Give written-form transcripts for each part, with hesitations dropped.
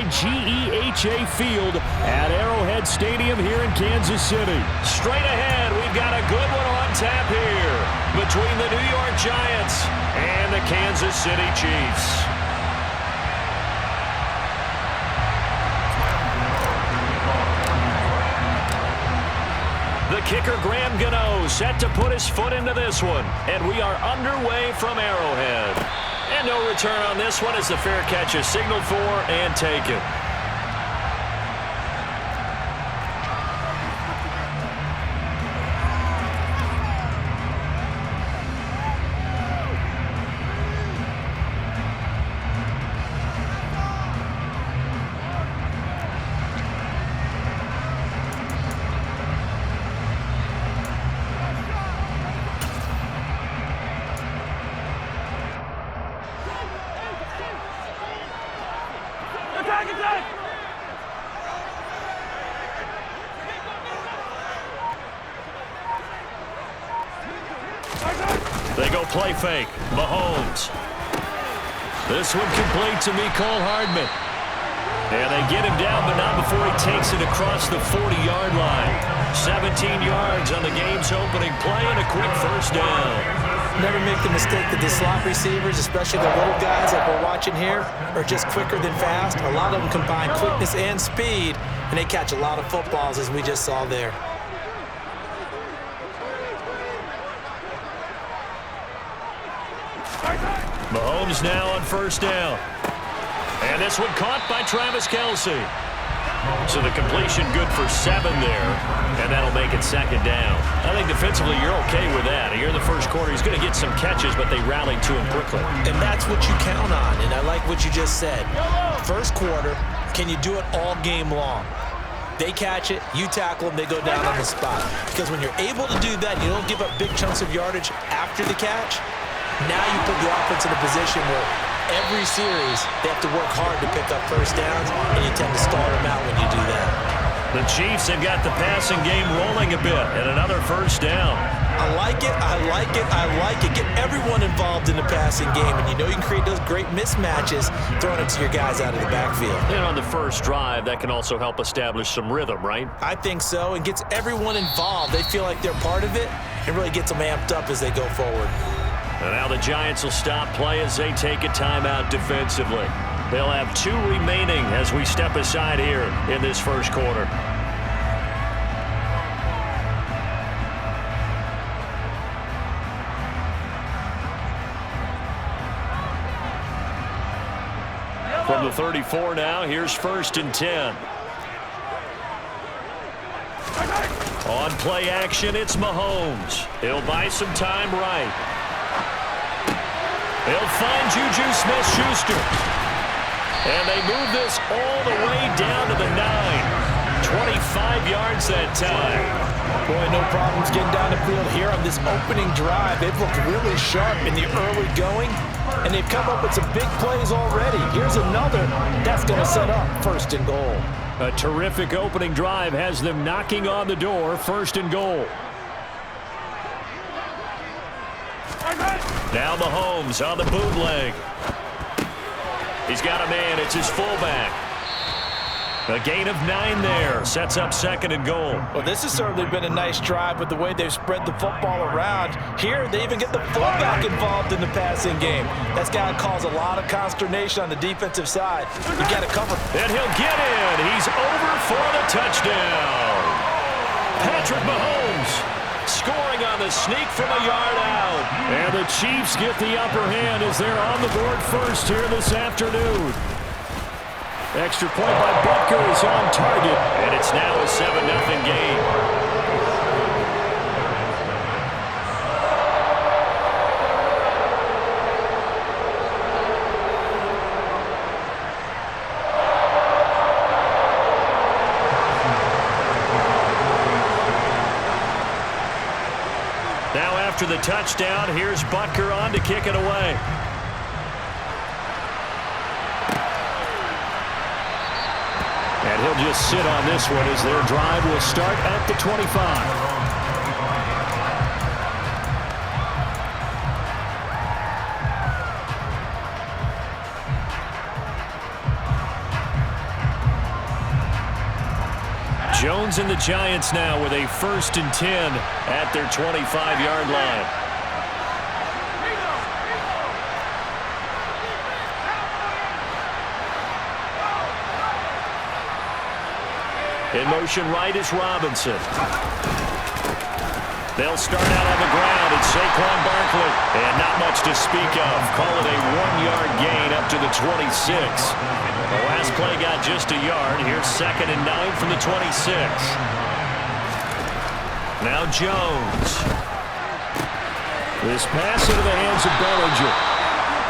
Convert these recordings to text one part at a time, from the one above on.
GEHA Field at Arrowhead Stadium here in Kansas City. Straight ahead, we've got a good one on tap here between the New York Giants and the Kansas City Chiefs. The kicker, Graham Gano, set to put his foot into this one. And we are underway from Arrowhead. And no return on this one as the fair catch is signaled for and taken. They go play fake. Mahomes. This one complete to Mecole Hardman. And they get him down, but not before he takes it across the 40-yard line. 17 yards on the game's opening play and a quick first down. Never make the mistake that the slot receivers, especially the little guys like we're watching here, are just quicker than fast. A lot of them combine quickness and speed, and they catch a lot of footballs, as we just saw there. Mahomes now on first down. And this one caught by Travis Kelce. So the completion good for 7 there, and that'll make it second down. I think defensively you're okay with that. Here in the first quarter, he's going to get some catches, but they rallied to him quickly. And that's what you count on, and I like what you just said. First quarter, can you do it all game long? They catch it, you tackle them, they go down on the spot. Because when you're able to do that, you don't give up big chunks of yardage after the catch. Now you put the offense in a position where every series they have to work hard to pick up first downs, and you tend to stall them out when you do that. The Chiefs have got the passing game rolling a bit, and another first down. I like it, I like it, I like it. Get everyone involved in the passing game, and you know you can create those great mismatches throwing it to your guys out of the backfield. And on the first drive, that can also help establish some rhythm, right? I think so, and gets everyone involved. They feel like they're part of it, and really gets them amped up as they go forward. And now the Giants will stop play as they take a timeout defensively. They'll have 2 remaining as we step aside here in this first quarter. From the 34 now, here's 1st and 10. On play action, it's Mahomes. He'll buy some time right. He'll find Juju Smith-Schuster. And they move this all the way down to the 9. 25 yards that time. Boy, no problems getting down the field here on this opening drive. They've looked really sharp in the early going, and they've come up with some big plays already. Here's another that's going to set up 1st and goal. A terrific opening drive has them knocking on the door, 1st and goal. Now Mahomes on the bootleg. He's got a man. It's his fullback. A gain of 9 there. Sets up 2nd and goal. Well, this has certainly been a nice drive with the way they've spread the football around. Here, they even get the fullback involved in the passing game. That's got to cause a lot of consternation on the defensive side. You got to cover. And he'll get in. He's over for the touchdown. Patrick Mahomes scoring on the sneak from a yard out. And the Chiefs get the upper hand as they're on the board first here this afternoon. Extra point by Butker is on target, and it's now a 7-0 game. Now after the touchdown, here's Butker on to kick it away. And he'll just sit on this one as their drive will start at the 25. Jones and the Giants now with a 1st and 10 at their 25-yard line. In motion right is Robinson. They'll start out on the ground. It's Saquon Barkley. And not much to speak of. Call it a 1-yard gain up to the 26. The last play got just a yard. Here's 2nd and 9 from the 26. Now Jones. This pass into the hands of Bellinger.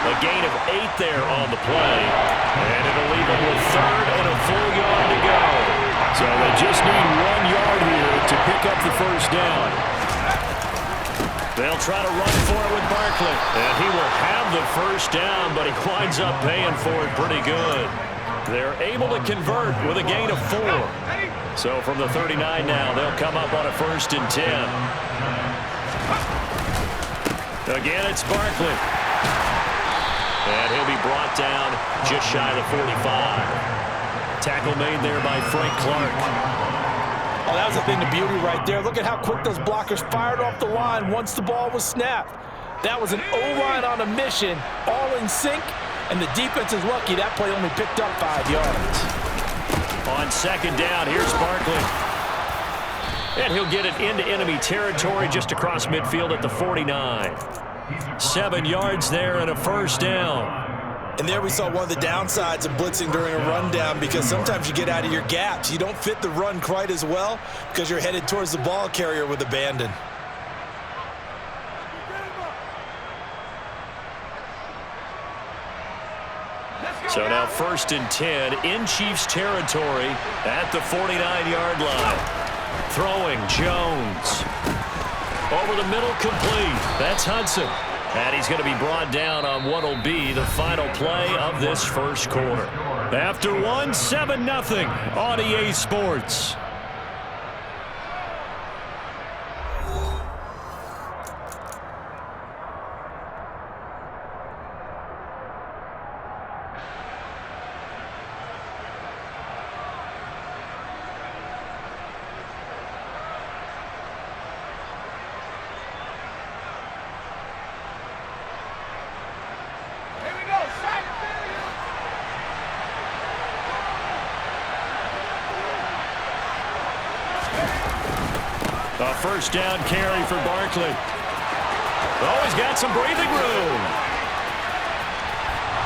A gain of 8 there on the play. And it'll leave them with 3rd and a full yard to go. So they just need 1 yard here to pick up the 1st down. They'll try to run for it with Barkley. And he will have the 1st down, but he winds up paying for it pretty good. They're able to convert with a gain of 4. So from the 39 now, they'll come up on a 1st and 10. Again, it's Barkley. And he'll be brought down just shy of the 45. Tackle made there by Frank Clark. Oh, that was a thing of beauty right there. Look at how quick those blockers fired off the line once the ball was snapped. That was an O-line on a mission, all in sync, and the defense is lucky that play only picked up 5 yards. On 2nd down, here's Barkley. And he'll get it into enemy territory just across midfield at the 49. 7 yards there and a 1st down. And there we saw one of the downsides of blitzing during a rundown, because sometimes you get out of your gaps. You don't fit the run quite as well because you're headed towards the ball carrier with abandon. So now 1st and 10 in Chiefs territory at the 49-yard line. Throwing Jones. Over the middle, complete. That's Hudson. And he's going to be brought down on what will be the final play of this 1st quarter. After 1, 7-0 on EA Sports. A 1st down carry for Barkley. Oh, he's got some breathing room.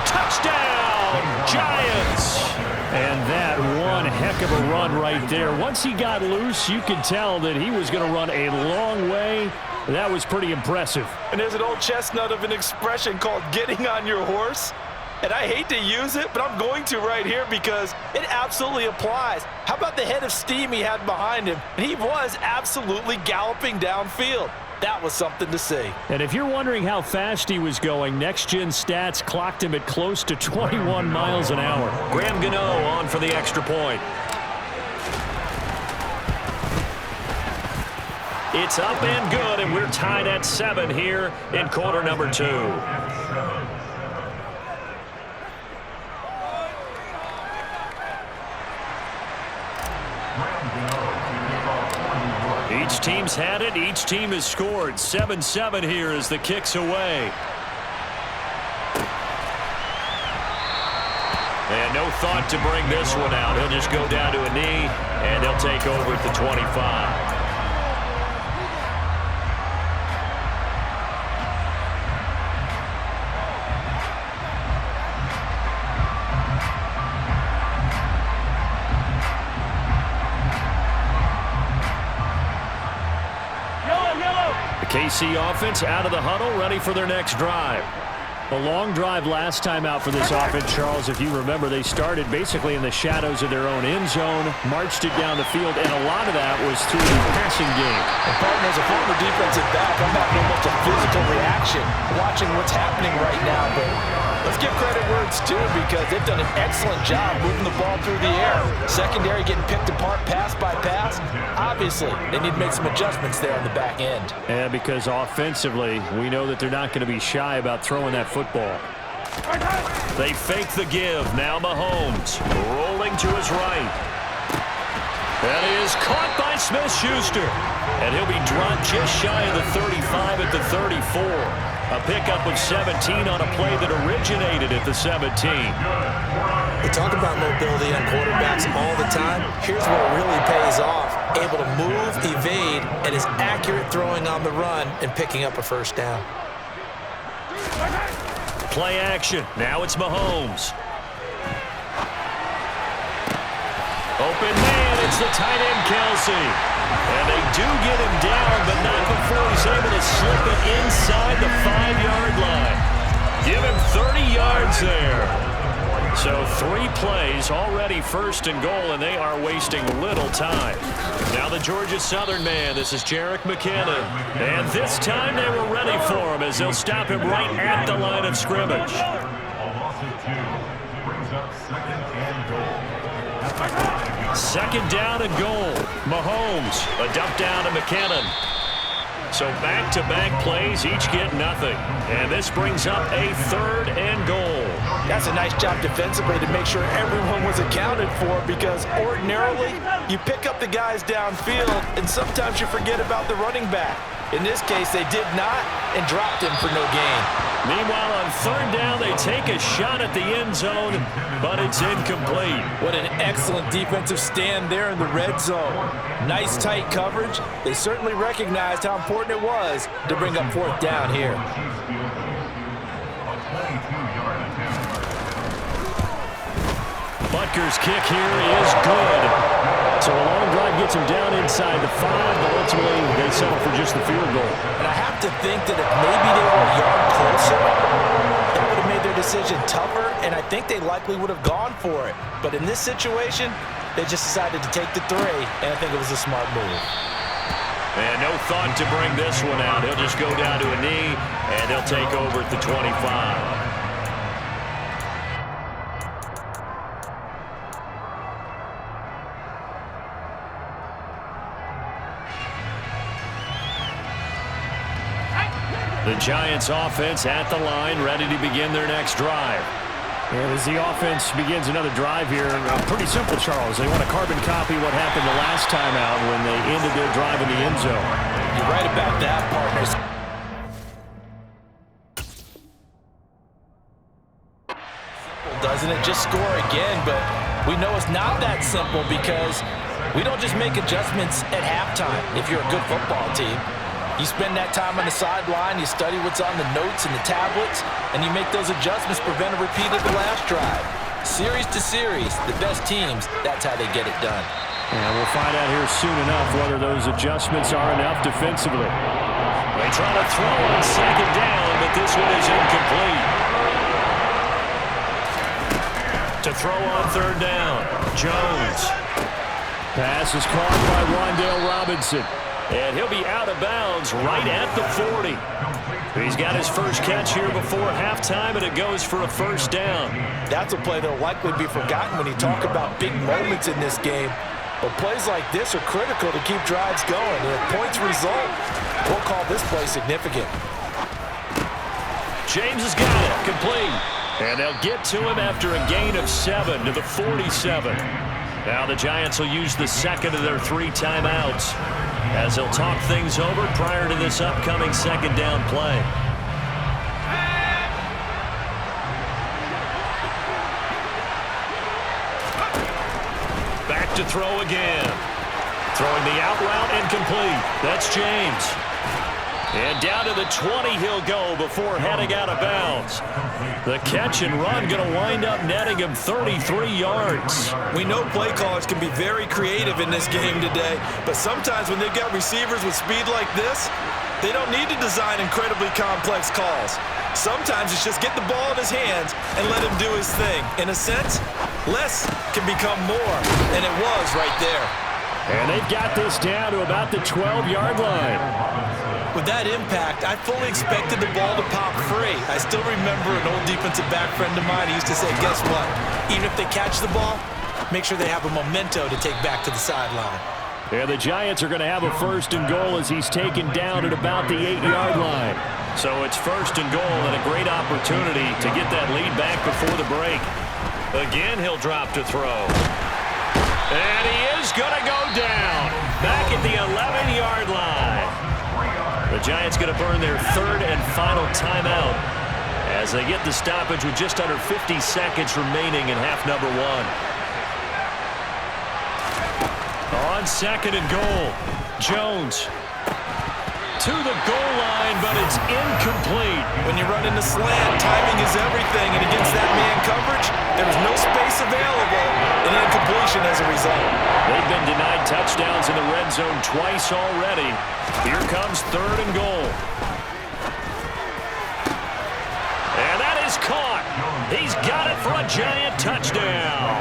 Touchdown, Giants. And that one heck of a run right there. Once he got loose, you could tell that he was going to run a long way. That was pretty impressive. And there's an old chestnut of an expression called getting on your horse. And I hate to use it, but I'm going to right here because it absolutely applies. How about the head of steam he had behind him? And he was absolutely galloping downfield. That was something to see. And if you're wondering how fast he was going, Next Gen Stats clocked him at close to 21 miles an hour. Graham Gano on for the extra point. It's up and good, and we're tied at 7 here in quarter number 2. Each team's had it. Each team has scored. 7-7 here as the kick's away. And no thought to bring this one out. He'll just go down to a knee, and he'll take over at the 25. KC offense out of the huddle, ready for their next drive. A long drive last time out for this offense, Charles. If you remember, they started basically in the shadows of their own end zone, marched it down the field, and a lot of that was through the passing game. And partner, as a former defensive back, I'm not getting much a physical reaction watching what's happening right now, but let's give credit where it's due because they've done an excellent job moving the ball through the air. Secondary getting picked apart pass by pass. Obviously, they need to make some adjustments there on the back end. And because offensively, we know that they're not going to be shy about throwing that football. They fake the give. Now Mahomes rolling to his right. That is caught by Smith-Schuster. And he'll be dropped just shy of the 35 at the 34. A pickup of 17 on a play that originated at the 17. We talk about mobility on quarterbacks all the time. Here's where it really pays off. Able to move, evade, and is accurate throwing on the run and picking up a first down. Play action. Now it's Mahomes. Open man, it's the tight end, Kelsey. And they do get him down, but not before he's able to slip it inside the 5-yard line. Give him 30 yards there. So 3 plays, already first and goal, and they are wasting little time. Now the Georgia Southern man, this is Jerick McKinnon. And this time they were ready for him as they'll stop him right at the line of scrimmage. Second down and goal. Mahomes, a dump down to McKinnon. So back-to-back plays, each get nothing. And this brings up a 3rd and goal. That's a nice job defensively to make sure everyone was accounted for, because ordinarily you pick up the guys downfield and sometimes you forget about the running back. In this case, they did not and dropped him for no gain. Meanwhile, on 3rd down, they take a shot at the end zone, but it's incomplete. What an excellent defensive stand there in the red zone. Nice tight coverage. They certainly recognized how important it was to bring up 4th down here. Butker's kick here is good. So a long drive gets him down inside the 5, but ultimately they settle for just the field goal. And I have to think that if maybe they were a yard closer, that would have made their decision tougher, and I think they likely would have gone for it. But in this situation, they just decided to take the 3, and I think it was a smart move. And no thought to bring this one out. He'll just go down to a knee, and they'll take over at the 25. The Giants offense at the line, ready to begin their next drive. And as the offense begins another drive here, pretty simple, Charles. They want to carbon copy what happened the last time out when they ended their drive in the end zone. You're right about that, partners. Simple, doesn't it? Just score again, but we know it's not that simple because we don't just make adjustments at halftime if you're a good football team. You spend that time on the sideline, you study what's on the notes and the tablets, and you make those adjustments, prevent a repeat of the last drive. Series to series, the best teams, that's how they get it done. And we'll find out here soon enough whether those adjustments are enough defensively. They try to throw on 2nd down, but this one is incomplete. To throw on 3rd down, Jones. Pass is caught by Wan'Dale Robinson. And he'll be out of bounds right at the 40. He's got his first catch here before halftime, and it goes for a 1st down. That's a play that will likely be forgotten when you talk about big moments in this game. But plays like this are critical to keep drives going. And if points result, we'll call this play significant. James has got it, complete. And they'll get to him after a gain of 7 to the 47. Now the Giants will use the 2nd of their 3 timeouts as they'll talk things over prior to this upcoming 2nd down play. Back to throw again. Throwing the out route incomplete. That's James. And down to the 20 he'll go before heading out of bounds. The catch and run going to wind up netting him 33 yards. We know play callers can be very creative in this game today, but sometimes when they've got receivers with speed like this, they don't need to design incredibly complex calls. Sometimes it's just get the ball in his hands and let him do his thing. In a sense, less can become more, and it was right there. And they've got this down to about the 12-yard line. With that impact, I fully expected the ball to pop free. I still remember an old defensive back friend of mine who used to say, guess what? Even if they catch the ball, make sure they have a memento to take back to the sideline. Yeah, the Giants are going to have a 1st and goal as he's taken down at about the 8-yard line. So it's 1st and goal and a great opportunity to get that lead back before the break. Again, he'll drop to throw. And he is going to go going to burn their third and final timeout as they get the stoppage with just under 50 seconds remaining in half number one. On second and goal, Jones to the goal line, but it's incomplete. When you run into slant, timing is everything, and against that man coverage, there was no space available, and incompletion as a result. They've been denied touchdowns in the red zone twice already. Here comes third and goal. And that is caught. He's got it for a giant touchdown.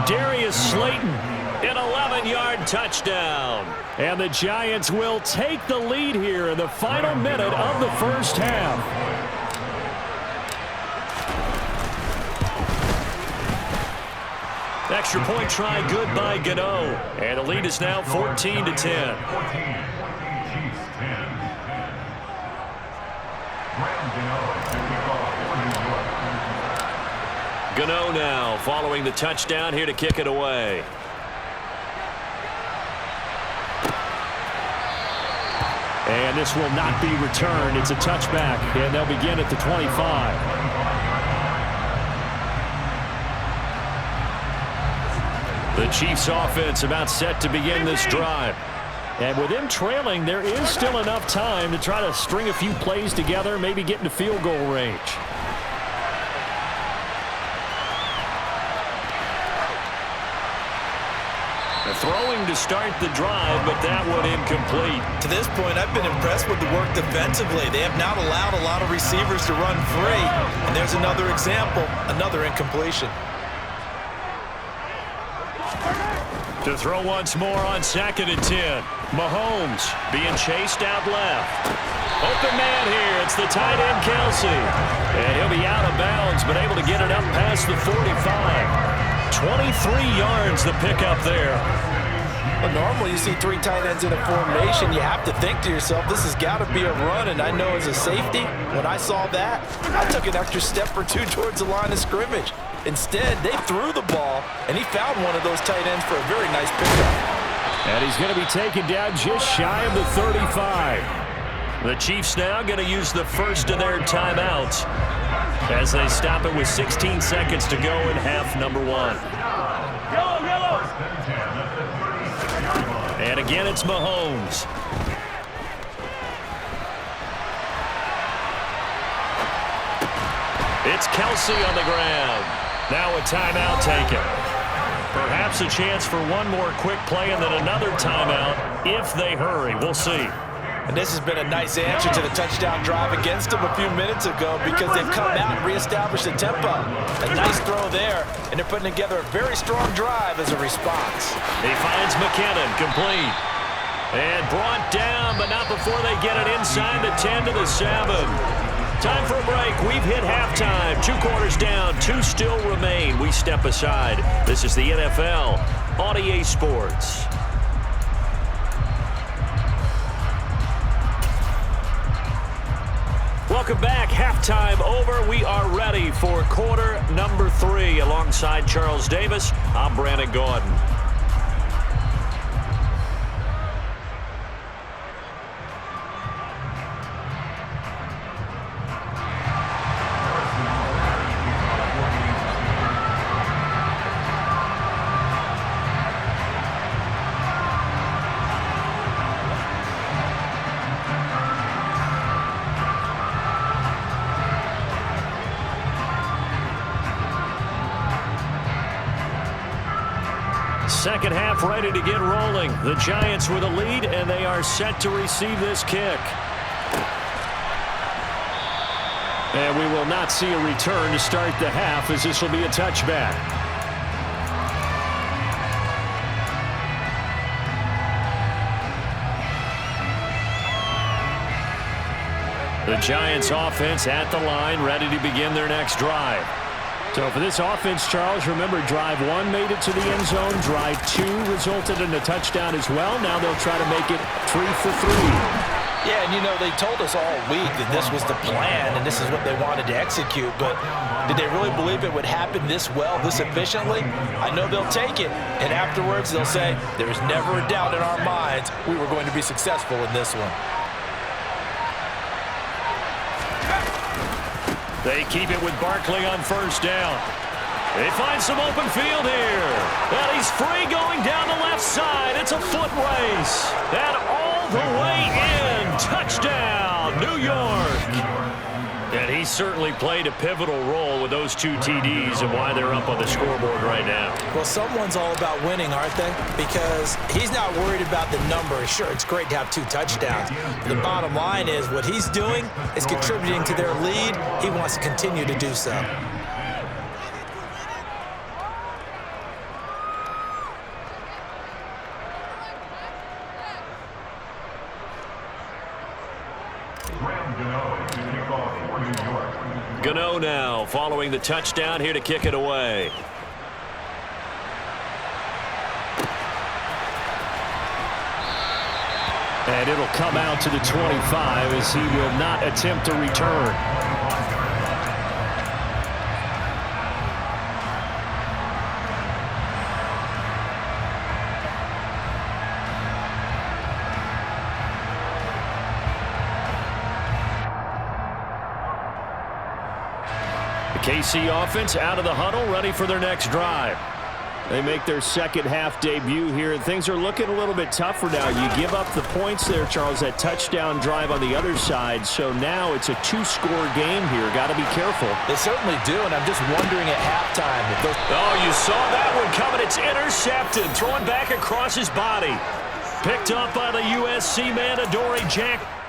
Darius Slayton, an 11-yard touchdown. And the Giants will take the lead here in the final minute of the first half. Extra point try good by Gano. And the lead is now 14-10. Gano now following the touchdown here to kick it away. And this will not be returned. It's a touchback, and they'll begin at the 25. The Chiefs offense about set to begin this drive. And with them trailing, there is still enough time to try to string a few plays together, maybe get into field goal range. Throwing to start the drive, but that one incomplete. To this point, I've been impressed with the work defensively. They have not allowed a lot of receivers to run free. And there's another example, another incompletion. To throw once more on second and 10. Mahomes being chased out left. Open man here. It's the tight end, Kelsey. And he'll be out of bounds, but able to get it up past the 45. 23 yards the pickup there. Well, normally you see three tight ends in a formation. You have to think to yourself, this has got to be a run. And I know as a safety, when I saw that, I took an extra step or two towards the line of scrimmage. Instead, they threw the ball, and he found one of those tight ends for a very nice pickup. And he's going to be taken down just shy of the 35. The Chiefs now going to use the first of their timeouts as they stop it with 16 seconds to go in half number one. And again, it's Mahomes. It's Kelsey on the ground. Now a timeout taken. Perhaps a chance for one more quick play and then another timeout if they hurry. We'll see. And this has been a nice answer to the touchdown drive against them a few minutes ago because they've come out and reestablished the tempo. A nice throw there, and they're putting together a very strong drive as a response. He finds McKinnon, complete. And brought down, but not before they get it inside the 10 to the 7. Time for a break. We've hit halftime. 2 quarters down, 2 still remain. We step aside. This is the NFL on EA Sports. Welcome back. Halftime over. We are ready for quarter number 3. Alongside Charles Davis, I'm Brandon Gordon. Second half ready to get rolling. The Giants with a lead, and they are set to receive this kick. And we will not see a return to start the half as this will be a touchback. The Giants offense at the line, ready to begin their next drive. So for this offense, Charles, remember drive 1 made it to the end zone. Drive 2 resulted in a touchdown as well. Now they'll try to make it 3 for 3. Yeah, and you know, they told us all week that this was the plan and this is what they wanted to execute, but did they really believe it would happen this well, this efficiently? I know they'll take it, and afterwards they'll say, there was never a doubt in our minds we were going to be successful in this one. They keep it with Barkley on first down. They find some open field here. And he's free going down the left side. It's a foot race. And all the way in. Touchdown, New York. And he certainly played a pivotal role with those 2 TDs and why they're up on the scoreboard right now. Well, someone's all about winning, aren't they? Because he's not worried about the number. Sure, it's great to have 2 touchdowns. The bottom line is what he's doing is contributing to their lead. He wants to continue to do so. Gano now following the touchdown here to kick it away. And it'll come out to the 25 as he will not attempt to return. KC offense out of the huddle, ready for their next drive. They make their second half debut here, and things are looking a little bit tougher now. You give up the points there, Charles, that touchdown drive on the other side, so now it's a 2-score game here. Got to be careful. They certainly do, and I'm just wondering at halftime if those... Oh, you saw that one coming. It's intercepted, throwing back across his body. Picked up by the USC man, Adoree Jackson.